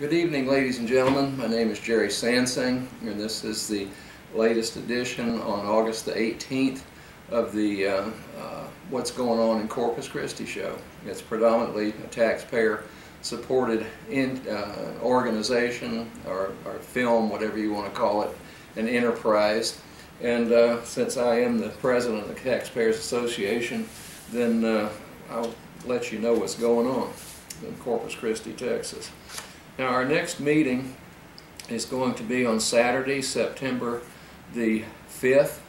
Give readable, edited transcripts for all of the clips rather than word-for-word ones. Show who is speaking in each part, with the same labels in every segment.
Speaker 1: Good evening, ladies and gentlemen. My name is Jerry Sansing, and this is the latest edition on August the 18th of the What's Going On in Corpus Christi show. It's predominantly a taxpayer-supported organization or film, whatever you want to call it, an enterprise. And since I am the president of the Taxpayers Association, then I'll let you know what's going on in Corpus Christi, Texas. Now, our next meeting is going to be on Saturday, September the 5th,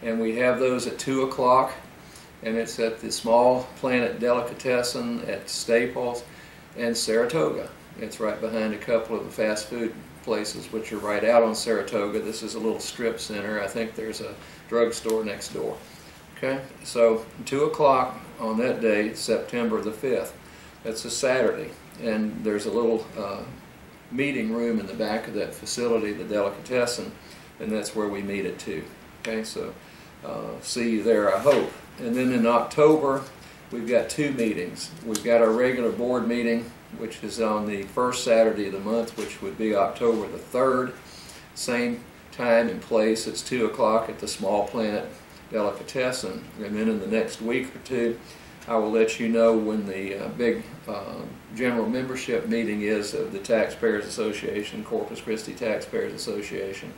Speaker 1: and we have those at 2 o'clock, and it's at the Small Planet Delicatessen at Staples and Saratoga. It's right behind a couple of the fast food places, which are right out on Saratoga. This is a little strip center. I think there's a drugstore next door. Okay, so 2 o'clock on that day, September the 5th. That's a Saturday. And there's a little meeting room in the back of that facility, the Delicatessen, and that's where we meet at 2. Okay, so see you there, I hope. And then in October, we've got 2 meetings. We've got our regular board meeting, which is on the first Saturday of the month, which would be October the 3rd. Same time and place. It's 2 o'clock at the Small Planet Delicatessen. And then in the next week or 2, I will let you know when the big general membership meeting is of the Taxpayers Association, Corpus Christi Taxpayers Association,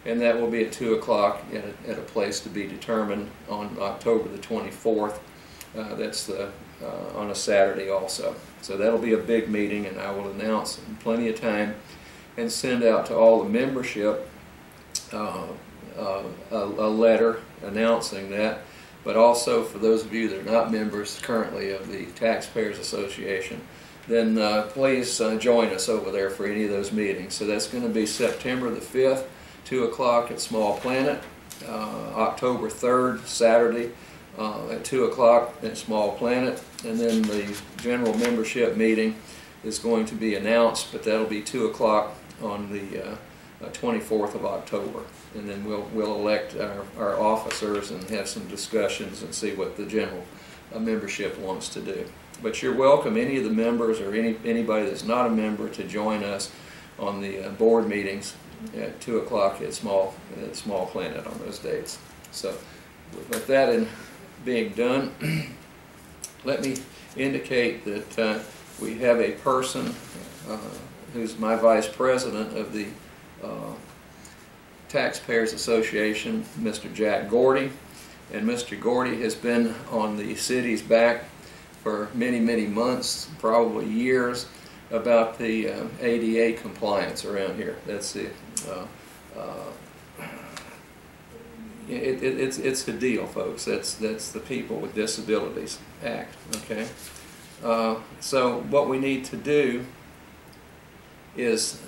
Speaker 1: and that will be at 2 o'clock at a place to be determined on October the 24th. That's on a Saturday also. So that'll be a big meeting, and I will announce in plenty of time and send out to all the membership a letter announcing that. But also for those of you that are not members currently of the Taxpayers Association, then please join us over there for any of those meetings. So that's going to be September the 5th, 2 o'clock at Small Planet, October 3rd, Saturday, at 2 o'clock at Small Planet, and then the general membership meeting is going to be announced, but that'll be 2 o'clock on the 24th of October. And then we'll elect our officers and have some discussions and see what the general membership wants to do. But you're welcome, any of the members or anybody that's not a member, to join us on the board meetings at 2 o'clock at Small Planet on those dates. So with that being done, let me indicate that we have a person who's my vice president of the Taxpayers Association, Mr. Jack Gordy, and Mr. Gordy has been on the city's back for many, many months, probably years, about the ADA compliance around here. That's the it's the deal, folks. That's the People with Disabilities Act. Okay, so what we need to do is,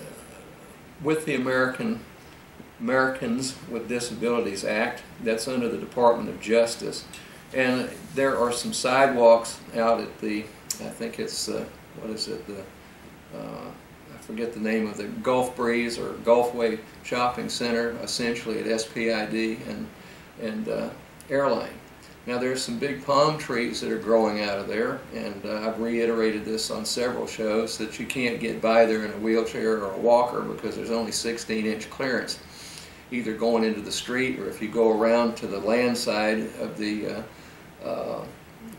Speaker 1: with the Americans with Disabilities Act, that's under the Department of Justice, and there are some sidewalks out at the, I think it's what is it, the I forget the name of the Gulf Breeze or Gulfway Shopping Center, essentially at SPID and Airline. Now there's some big palm trees that are growing out of there, and I've reiterated this on several shows that you can't get by there in a wheelchair or a walker because there's only 16-inch clearance, either going into the street or if you go around to the land side of the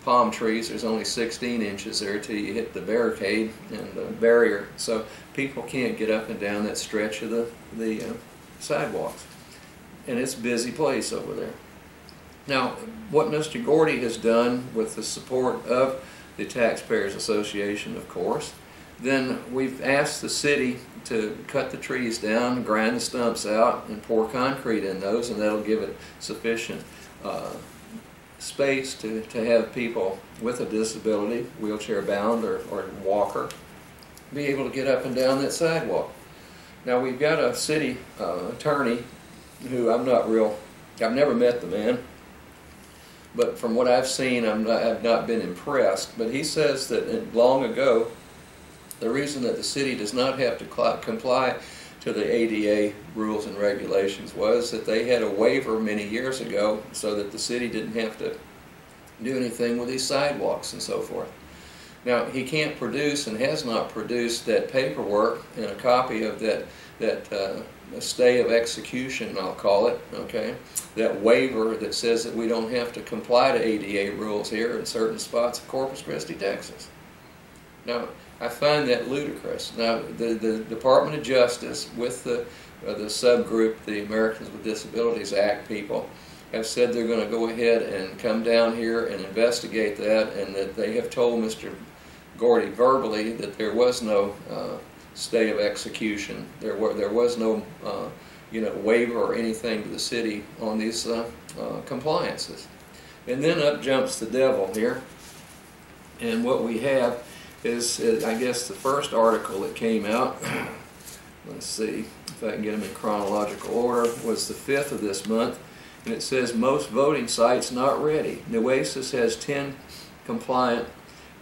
Speaker 1: palm trees, there's only 16 inches there till you hit the barricade and the barrier. So people can't get up and down that stretch of the sidewalks. And it's a busy place over there. Now, what Mr. Gordy has done with the support of the Taxpayers Association, of course, then we've asked the city to cut the trees down, grind the stumps out, and pour concrete in those, and that'll give it sufficient space to have people with a disability, wheelchair bound or walker, be able to get up and down that sidewalk. Now we've got a city attorney who I've never met the man, but from what I've seen, I've not been impressed. But he says that long ago, the reason that the city does not have to comply to the ADA rules and regulations was that they had a waiver many years ago so that the city didn't have to do anything with these sidewalks and so forth. Now, he can't produce and has not produced that paperwork and a copy of that stay of execution, I'll call it, okay? That waiver that says that we don't have to comply to ADA rules here in certain spots of Corpus Christi, Texas. Now, I find that ludicrous. Now, the Department of Justice, with the subgroup, the Americans with Disabilities Act people, have said they're going to go ahead and come down here and investigate that, and that they have told Mr. Gordy verbally that there was no stay of execution. There was no waiver or anything to the city on these compliances. And then up jumps the devil here, and what we have is, I guess, the first article that came out, let's see if I can get them in chronological order, was the 5th of this month, and it says most voting sites not ready. Nueces has 10 compliant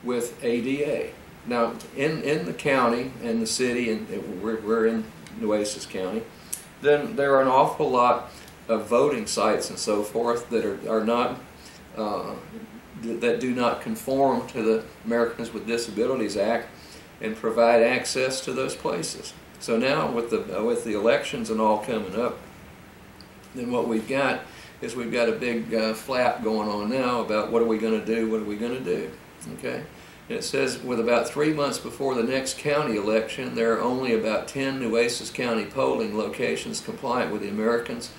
Speaker 1: with ADA. Now, in the county and the city, and we're in Nueces County, then there are an awful lot of voting sites and so forth that are not that do not conform to the Americans with Disabilities Act and provide access to those places. So now, with the elections and all coming up, then what we've got is we've got a big flap going on now about what are we going to do, what are we going to do, okay? And it says with about 3 months before the next county election, there are only about 10 Nueces County polling locations compliant with the Americans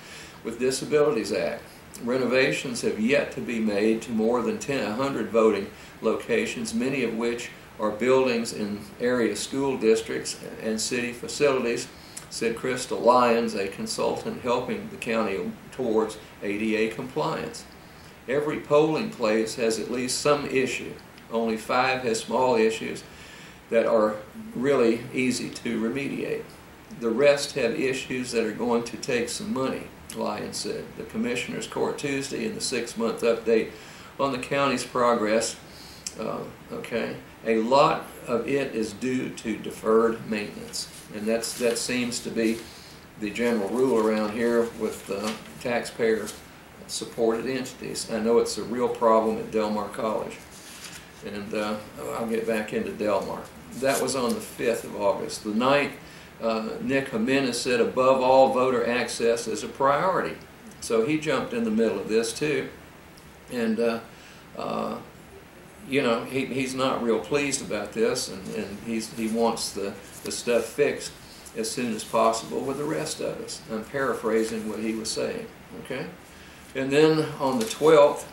Speaker 1: with Disabilities Act. Renovations have yet to be made to more than 100 voting locations, many of which are buildings in area school districts and city facilities, said Crystal Lyons, a consultant helping the county towards ADA compliance. Every polling place has at least some issue. Only 5 has small issues that are really easy to remediate. The rest have issues that are going to take some money, Lyons said. The Commissioner's Court Tuesday and the 6-month update on the county's progress, okay, a lot of it is due to deferred maintenance. And that seems to be the general rule around here with taxpayer-supported entities. I know it's a real problem at Del Mar College. And I'll get back into Del Mar. That was on the 5th of August. The 9th, Nick Jimenez said above all voter access is a priority. So he jumped in the middle of this too. And you know, he's not real pleased about this, and he wants the stuff fixed as soon as possible with the rest of us. I'm paraphrasing what he was saying, okay? And then on the 12th,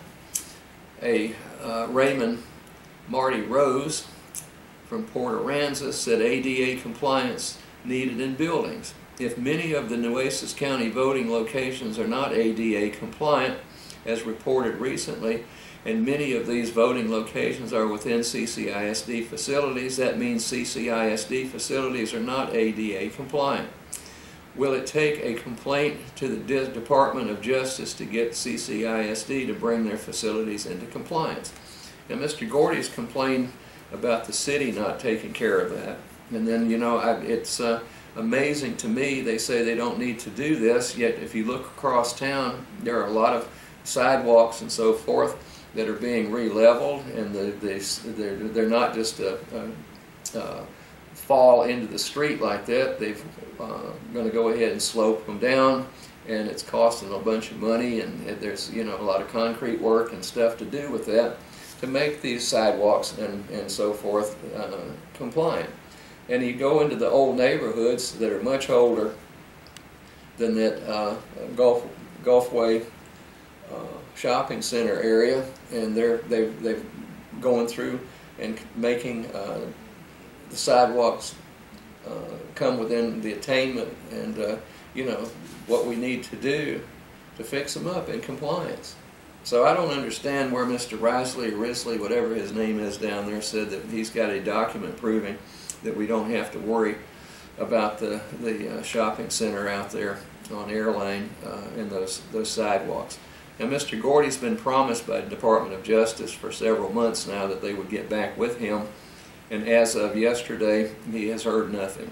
Speaker 1: Raymond Marty Rose from Port Aransas said ADA compliance needed in buildings. If many of the Nueces County voting locations are not ADA compliant, as reported recently, and many of these voting locations are within CCISD facilities, that means CCISD facilities are not ADA compliant. Will it take a complaint to the Department of Justice to get CCISD to bring their facilities into compliance? Now, Mr. Gordy's complained about the city not taking care of that. And then, you know, it's amazing to me, they say they don't need to do this, yet if you look across town, there are a lot of sidewalks and so forth that are being re-leveled, and they're not just fall into the street like that. They're going to go ahead and slope them down, and it's costing a bunch of money, and there's, you know, a lot of concrete work and stuff to do with that to make these sidewalks and so forth compliant. And you go into the old neighborhoods that are much older than that Gulfway shopping center area, and they've going through and making the sidewalks come within the attainment and you know, what we need to do to fix them up in compliance. So I don't understand where Mr. Risley, whatever his name is down there, said that he's got a document proving that we don't have to worry about the shopping center out there on Airlane and those sidewalks. Now, Mr. Gordy's been promised by the Department of Justice for several months now that they would get back with him, and as of yesterday, he has heard nothing.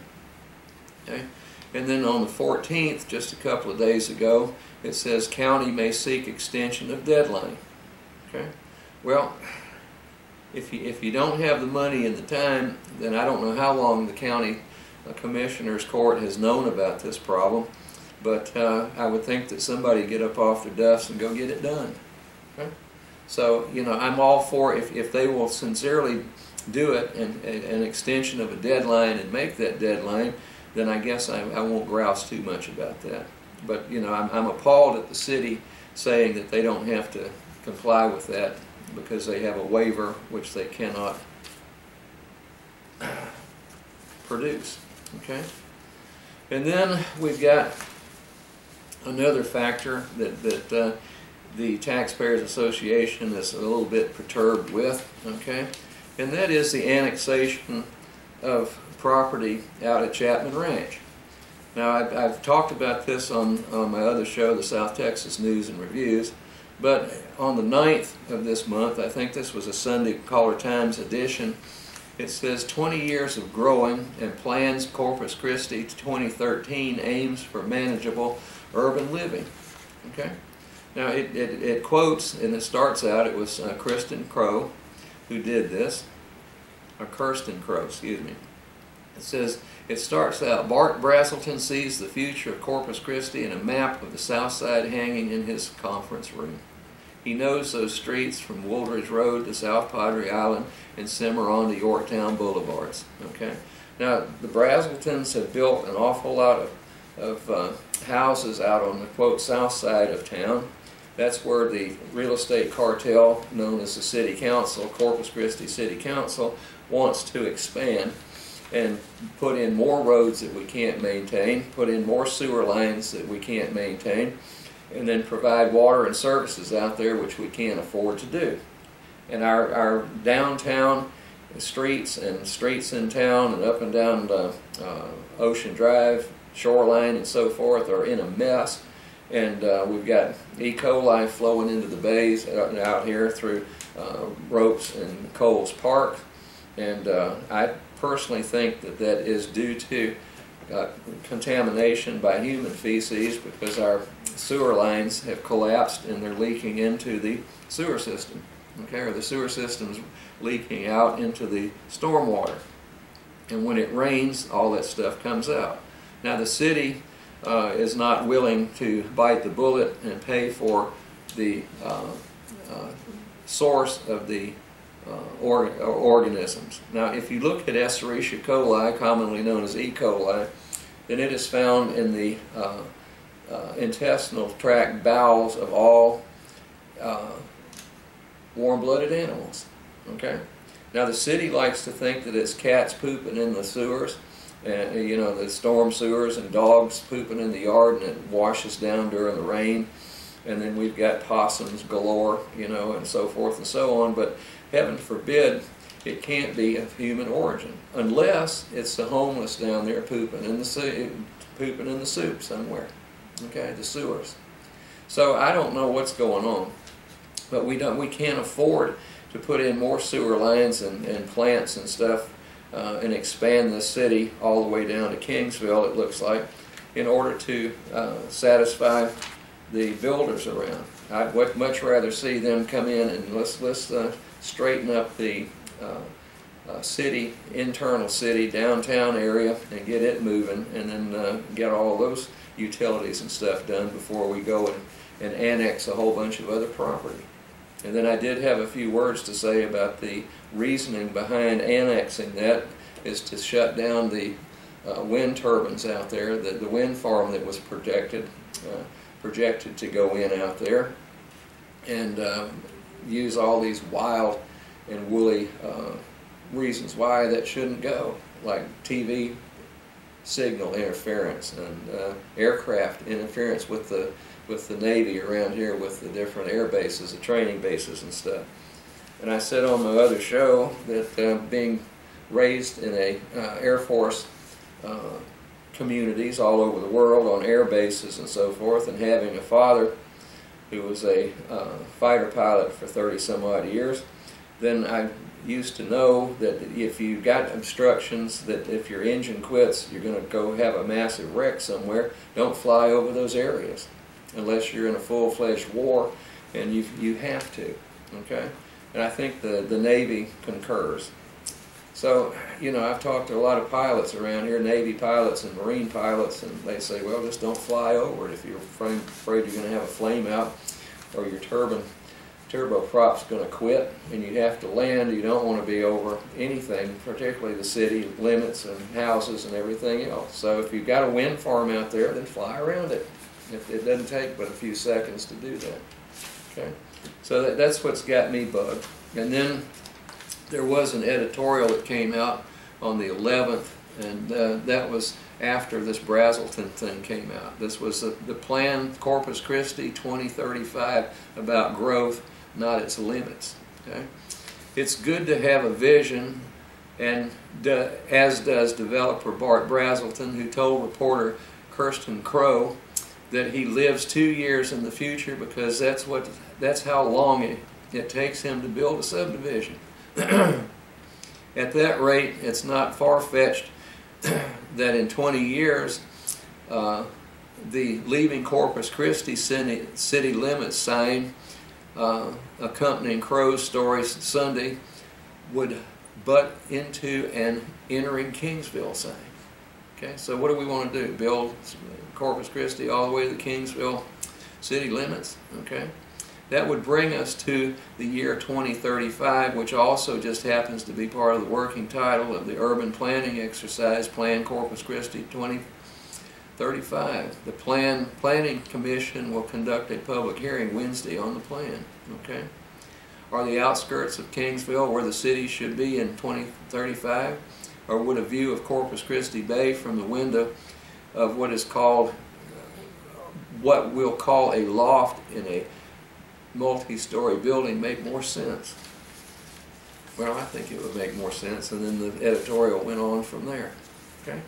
Speaker 1: Okay? And then on the 14th, just a couple of days ago, it says county may seek extension of deadline. Okay? Well, if you don't have the money and the time, then I don't know how long the county commissioner's court has known about this problem, but I would think that somebody get up off their duffs and go get it done. Okay? So, you know, I'm all for if they will sincerely do it and an extension of a deadline and make that deadline, then I guess I won't grouse too much about that. But, you know, I'm appalled at the city saying that they don't have to comply with that because they have a waiver which they cannot produce. Okay? And then we've got another factor that the Taxpayers Association is a little bit perturbed with, okay? And that is the annexation of property out at Chapman Ranch. Now, I've talked about this on my other show, the South Texas News and Reviews, but on the 9th of this month, I think this was a Sunday Caller Times edition, it says 20 years of growing and plans Corpus Christi 2013 aims for manageable urban living. Okay? Now it quotes, and it starts out, it was Kirsten Crow who did this, or Kirsten Crow, excuse me. It says, it starts out, Bart Brazelton sees the future of Corpus Christi and a map of the south side hanging in his conference room. He knows those streets from Woolridge Road to South Padre Island and Cimarron to Yorktown Boulevards. Okay? Now, the Brazeltons have built an awful lot of houses out on the, quote, south side of town. That's where the real estate cartel known as the City Council, Corpus Christi City Council, wants to expand and put in more roads that we can't maintain, put in more sewer lines that we can't maintain, and then provide water and services out there which we can't afford to do. And our downtown streets and streets in town and up and down the Ocean Drive, Shoreline and so forth are in a mess. And we've got E. coli flowing into the bays out here through Ropes and Coles Park. And I personally think that that is due to contamination by human feces, because our sewer lines have collapsed and they're leaking into the sewer system. Okay, or the sewer system's leaking out into the stormwater. And when it rains, all that stuff comes out. Now the city is not willing to bite the bullet and pay for the source of the organisms. Now, if you look at Escherichia coli, commonly known as E. coli, then it is found in the intestinal tract bowels of all warm-blooded animals. Okay. Now, the city likes to think that it's cats pooping in the sewers, and you know, the storm sewers, and dogs pooping in the yard, and it washes down during the rain. And then we've got possums galore, you know, and so forth and so on. But heaven forbid it can't be of human origin, unless it's the homeless down there pooping in the soup somewhere. Okay, the sewers. So I don't know what's going on, but we can't afford to put in more sewer lines and plants and stuff and expand this city all the way down to Kingsville, it looks like, in order to satisfy the builders around. I'd much rather see them come in and let's straighten up the city, internal city, downtown area, and get it moving, and then get all those utilities and stuff done before we go and annex a whole bunch of other property. And then I did have a few words to say about the reasoning behind annexing that is to shut down the wind turbines out there, the wind farm that was projected to go in out there, and use all these wild and woolly reasons why that shouldn't go, like TV signal interference and aircraft interference with the Navy around here, with the different air bases, the training bases and stuff. And I said on my other show that being raised in a Air Force communities all over the world on air bases and so forth, and having a father who was a fighter pilot for 30 some odd years, then I used to know that if you got instructions that if your engine quits you're going to go have a massive wreck somewhere, don't fly over those areas unless you're in a full-fledged war, and you have to. Okay, and I think the Navy concurs. So, you know, I've talked to a lot of pilots around here, Navy pilots and Marine pilots, and they say, well, just don't fly over it if you're afraid you're going to have a flame out or your turboprop's going to quit and you have to land. You don't want to be over anything, particularly the city limits and houses and everything else. So if you've got a wind farm out there, then fly around it. It doesn't take but a few seconds to do that. Okay, so that's what's got me bugged. And then there was an editorial that came out on the 11th, and that was after this Brazelton thing came out. This was the plan, Corpus Christi 2035, about growth, not its limits. Okay? It's good to have a vision, and as does developer Bart Brazelton, who told reporter Kirsten Crow that he lives 2 years in the future because that's how long it takes him to build a subdivision. At that rate, it's not far-fetched that in 20 years the leaving Corpus Christi city limits sign accompanying Crow's story Sunday would butt into an entering Kingsville sign. Okay, so what do we want to do? Build Corpus Christi all the way to the Kingsville city limits? Okay. That would bring us to the year 2035, which also just happens to be part of the working title of the urban planning exercise, Plan Corpus Christi 2035. The Planning Commission will conduct a public hearing Wednesday on the plan. Okay? Are the outskirts of Kingsville where the city should be in 2035? Or would a view of Corpus Christi Bay from the window of what is called, what we'll call a loft in a multi-story building make more sense? Well, I think it would make more sense, and then the editorial went on from there. Okay.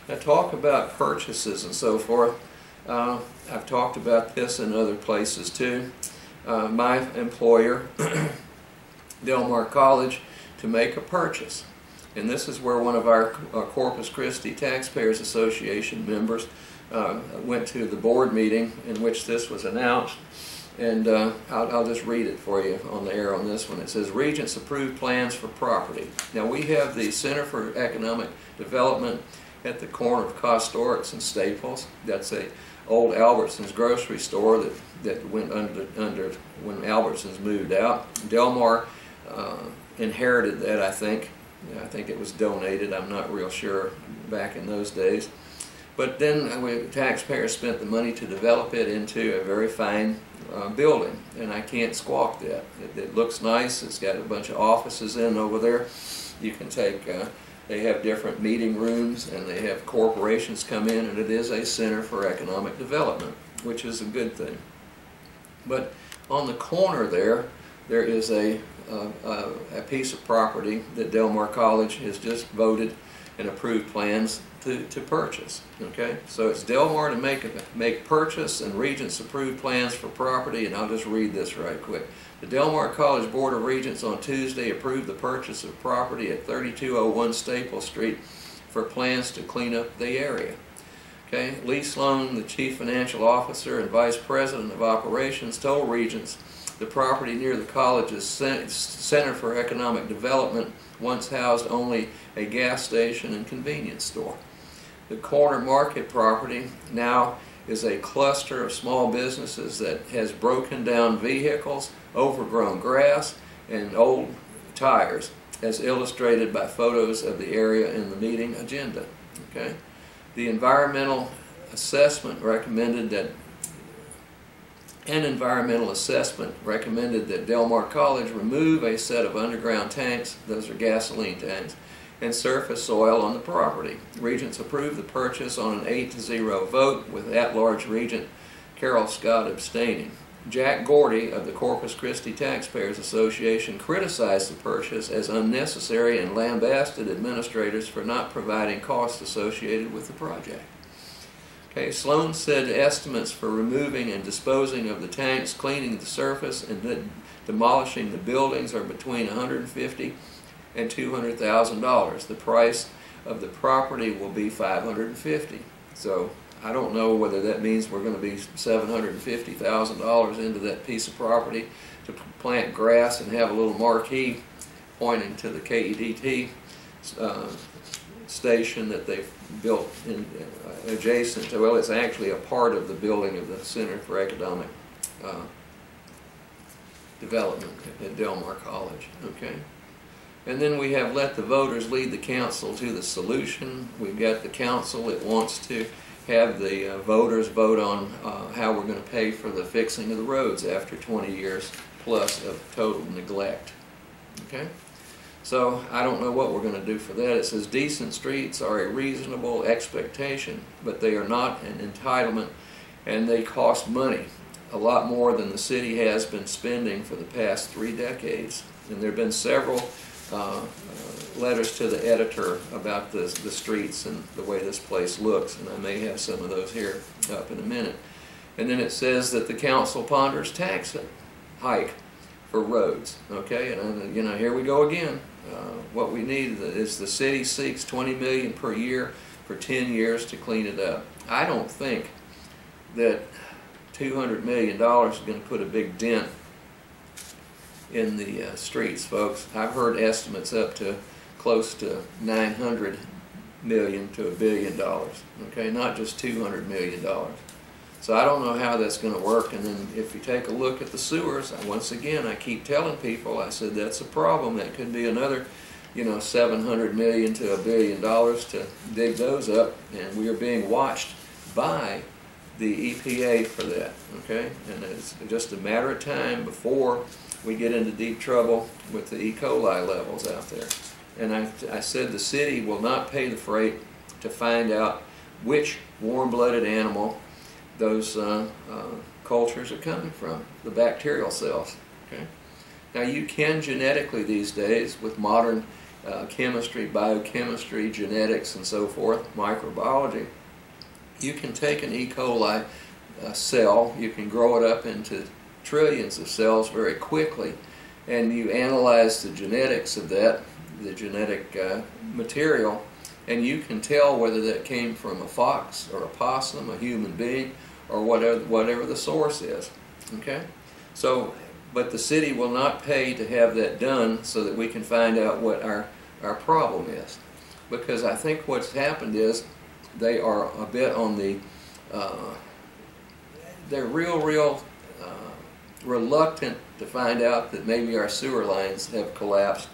Speaker 1: Now talk about purchases and so forth. I've talked about this in other places too. My employer, Del Mar College, to make a purchase, and this is where one of our Corpus Christi Taxpayers Association members went to the board meeting in which this was announced. And I'll just read it for you on the air on this one. It says, Regents approved plans for property. Now we have the Center for Economic Development at the corner of Costorix and Staples. That's a old Albertsons grocery store that went under when Albertsons moved out. Del Mar inherited that, I think. I think it was donated. I'm not real sure back in those days. But then taxpayers spent the money to develop it into a very fine building, and I can't squawk that. It looks nice. It's got a bunch of offices in over there. You can take, they have different meeting rooms, and they have corporations come in, and it is a center for economic development, which is a good thing. But on the corner there is a piece of property that Del Mar College has just voted and approved plans to purchase. Okay, so it's Del Mar to make purchase, and Regents approved plans for property. And I'll just read this right quick. The Del Mar College Board of Regents on Tuesday approved the purchase of property at 3201 Staples Street for plans to clean up the area. Okay, Lee Sloan, the Chief Financial Officer and Vice President of Operations, told Regents the property near the college's Center for Economic Development once housed only a gas station and convenience store. The corner market property now is a cluster of small businesses that has broken down vehicles, overgrown grass, and old tires, as illustrated by photos of the area in the meeting agenda. Okay? The environmental assessment recommended that Del Mar College remove a set of underground tanks, those are gasoline tanks, and surface soil on the property. Regents approved the purchase on an 8-0 vote, with at-large Regent Carol Scott abstaining. Jack Gordy of the Corpus Christi Taxpayers Association criticized the purchase as unnecessary and lambasted administrators for not providing costs associated with the project. Okay, Sloan said estimates for removing and disposing of the tanks, cleaning the surface, and demolishing the buildings are between $150,000 and $200,000. The price of the property will be $550,000. So I don't know whether that means we're going to be $750,000 into that piece of property to plant grass and have a little marquee pointing to the KEDT station that they've built in, adjacent to. Well, it's actually a part of the building of the Center for Economic Development at Del Mar College. Okay. And then we have let the voters lead the council to the solution. We've got the council that wants to have the voters vote on how we're going to pay for the fixing of the roads after 20 years plus of total neglect. Okay? So I don't know what we're going to do for that. It says decent streets are a reasonable expectation, but they are not an entitlement, and they cost money, a lot more than the city has been spending for the past 3 decades. And there have been several letters to the editor about the streets and the way this place looks, and I may have some of those here up in a minute. And then it says that the council ponders tax hike for roads. Okay, and you know, here we go again. What we need is the city seeks $20 million per year for 10 years to clean it up. I don't think that $200 million is going to put a big dent in the streets, folks. I've heard estimates up to close to $900 million to $1 billion. Okay, not just $200 million. So I don't know how that's going to work. And then if you take a look at the sewers, once again, I keep telling people, I said that's a problem. That could be another, you know, $700 million to $1 billion to dig those up, and we are being watched by the EPA for that. Okay, and it's just a matter of time before we get into deep trouble with the E. coli levels out there. And I said the city will not pay the freight to find out which warm-blooded animal those cultures are coming from, the bacterial cells. Okay? Now you can genetically these days with modern chemistry, biochemistry, genetics and so forth, microbiology, you can take an E. coli cell, you can grow it up into trillions of cells very quickly, and you analyze the genetics of that, the genetic material, and you can tell whether that came from a fox or a possum, a human being, or whatever the source is. Okay? So, but the city will not pay to have that done so that we can find out what our problem is. Because I think what's happened is they are a bit on the, they're real reluctant to find out that maybe our sewer lines have collapsed,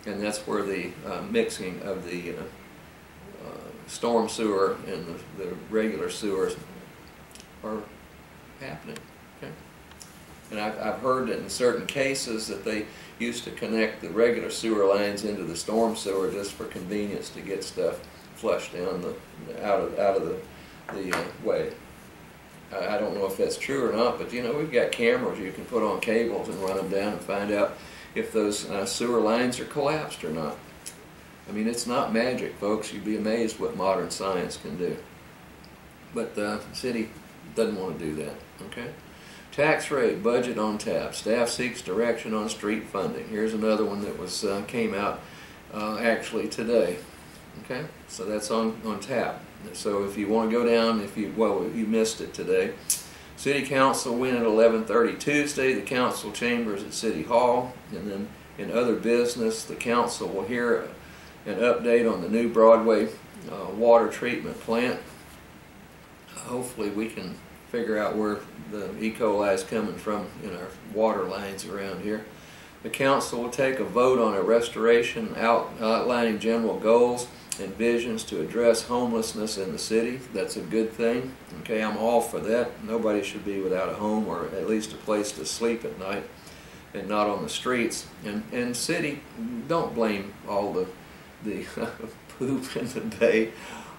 Speaker 1: and that's where the mixing of the storm sewer and the regular sewers are happening. Okay? And I've heard that in certain cases that they used to connect the regular sewer lines into the storm sewer just for convenience to get stuff flushed down out of the way. I don't know if that's true or not, but you know, we've got cameras you can put on cables and run them down and find out if those sewer lines are collapsed or not. I mean, it's not magic, folks. You'd be amazed what modern science can do. But the city doesn't want to do that. Okay? Tax rate, budget on tap. Staff seeks direction on street funding. Here's another one that was came out actually today. Okay? So that's on tap. So if you want to go down, you missed it today. City Council win at 11:30 Tuesday. The council chambers at City Hall. And then in other business, the council will hear an update on the new Broadway water treatment plant. Hopefully we can figure out where the E. coli is coming from in our water lines around here. The council will take a vote on a restoration outlining general goals and visions to address homelessness in the city. That's a good thing. Okay, I'm all for that. Nobody should be without a home, or at least a place to sleep at night and not on the streets. And city, don't blame all the poop in the bay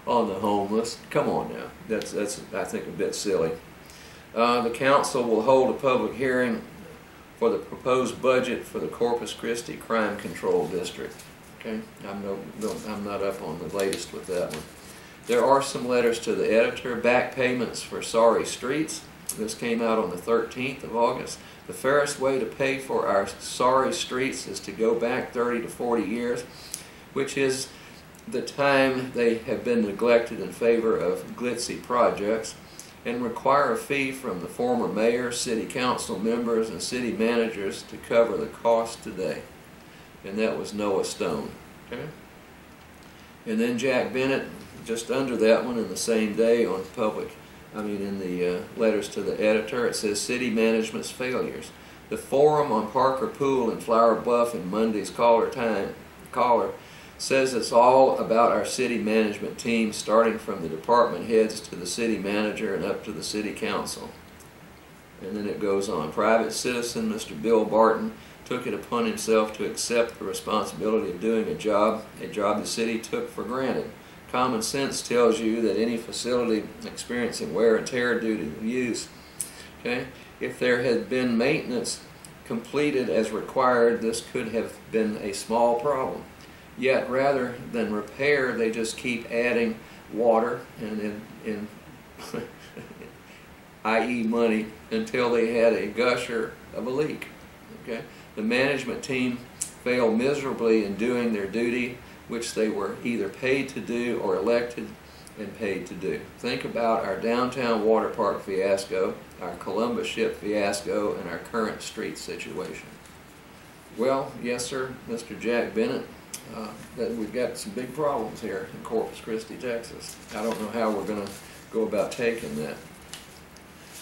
Speaker 1: on the homeless. Come on now. That's I think a bit silly. The council will hold a public hearing for the proposed budget for the Corpus Christi Crime Control District. Okay, I'm not up on the latest with that one. There are some letters to the editor. Back payments for sorry streets. This came out on the 13th of August. The fairest way to pay for our sorry streets is to go back 30 to 40 years, which is the time they have been neglected in favor of glitzy projects, and require a fee from the former mayor, city council members, and city managers to cover the cost today. And that was Noah Stone. Okay? And then Jack Bennett, just under that one in the same day on in the letters to the editor, it says city management's failures. The forum on Parker Pool in Flower Bluff in Monday's caller says it's all about our city management team, starting from the department heads to the city manager and up to the city council. And then it goes on. Private citizen Mr. Bill Barton took it upon himself to accept the responsibility of doing a job the city took for granted. Common sense tells you that any facility experiencing wear and tear due to use, okay, if there had been maintenance completed as required, this could have been a small problem. Yet rather than repair, they just keep adding water and i.e. money, until they had a gusher of a leak. Okay? The management team failed miserably in doing their duty, which they were either paid to do or elected and paid to do. Think about our downtown water park fiasco, our Columbus ship fiasco, and our current street situation. Well, yes sir, Mr. Jack Bennett, that we've got some big problems here in Corpus Christi, Texas. I don't know how we're going to go about taking that.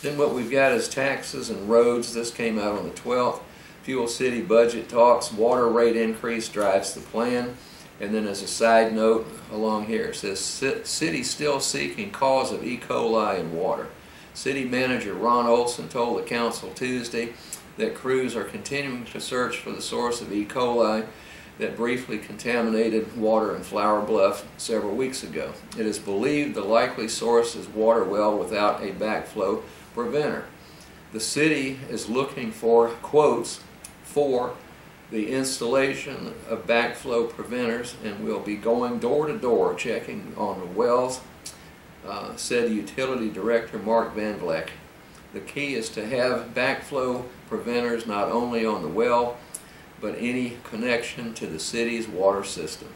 Speaker 1: Then what we've got is taxes and roads. This came out on the 12th. Fuel City budget talks. Water rate increase drives the plan. And then as a side note along here, it says city still seeking cause of E. coli in water. City manager Ron Olson told the council Tuesday that crews are continuing to search for the source of E. coli that briefly contaminated water in Flower Bluff several weeks ago. It is believed the likely source is water well without a backflow preventer. The city is looking for quotes for the installation of backflow preventers and will be going door to door checking on the wells, said Utility Director Mark Van Vleck. The key is to have backflow preventers not only on the well, but any connection to the city's water system,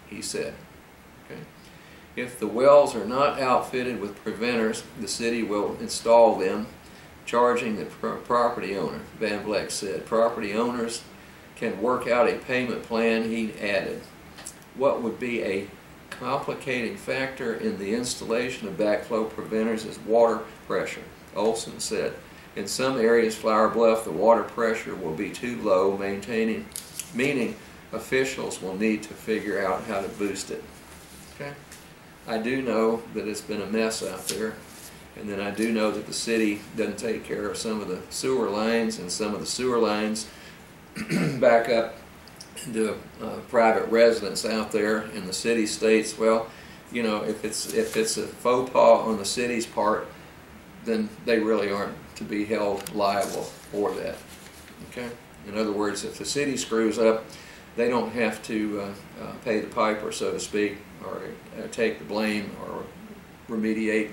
Speaker 1: he said. Okay. If the wells are not outfitted with preventers, the city will install them, charging the property owner, Van Vleck said. Property owners can work out a payment plan, he added. What would be a complicating factor in the installation of backflow preventers is water pressure, Olson said. In some areas, Flower Bluff, the water pressure will be too low, meaning officials will need to figure out how to boost it. Okay? I do know that it's been a mess out there, and then I do know that the city doesn't take care of some of the sewer lines, and some of the sewer lines back up into private residence out there, and the city states, well, you know, if it's a faux pas on the city's part, then they really aren't to be held liable for that. Okay? In other words, if the city screws up, they don't have to pay the piper, so to speak, or take the blame or remediate,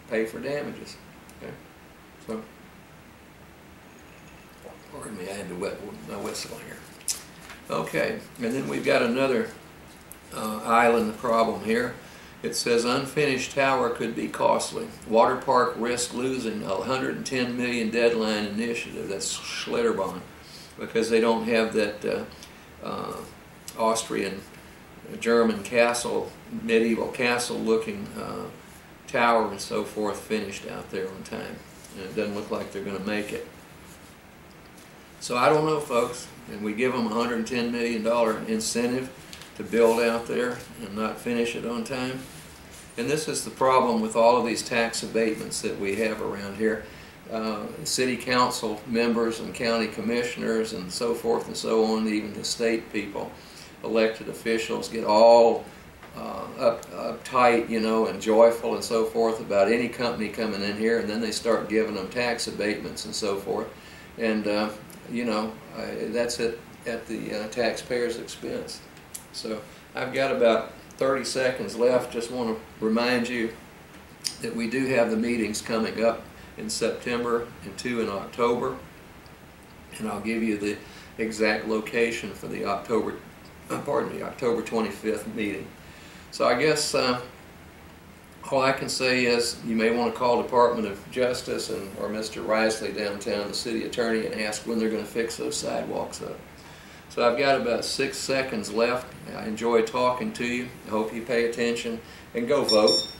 Speaker 1: pay for damages. Okay? So, pardon me, I had to wet my whistle here. Okay, and then we've got another island problem here. It says unfinished tower could be costly. Water park risk losing a $110 million deadline initiative. That's Schlitterbahn, because they don't have that Austrian German castle, medieval castle looking tower and so forth finished out there on time. And it doesn't look like they're going to make it. So I don't know, folks, and we give them a $110 million incentive to build out there and not finish it on time. And this is the problem with all of these tax abatements that we have around here. City council members and county commissioners and so forth and so on, even the state people, elected officials get all uptight, you know, and joyful and so forth about any company coming in here, and then they start giving them tax abatements and so forth. And, you know, that's at the taxpayer's expense. So I've got about 30 seconds left. Just want to remind you that we do have the meetings coming up in September and 2 in October. And I'll give you the exact location for the October 25th meeting. So I guess all I can say is you may want to call Department of Justice or Mr. Risley downtown, the city attorney, and ask when they're going to fix those sidewalks up. So I've got about 6 seconds left. I enjoy talking to you. I hope you pay attention and go vote.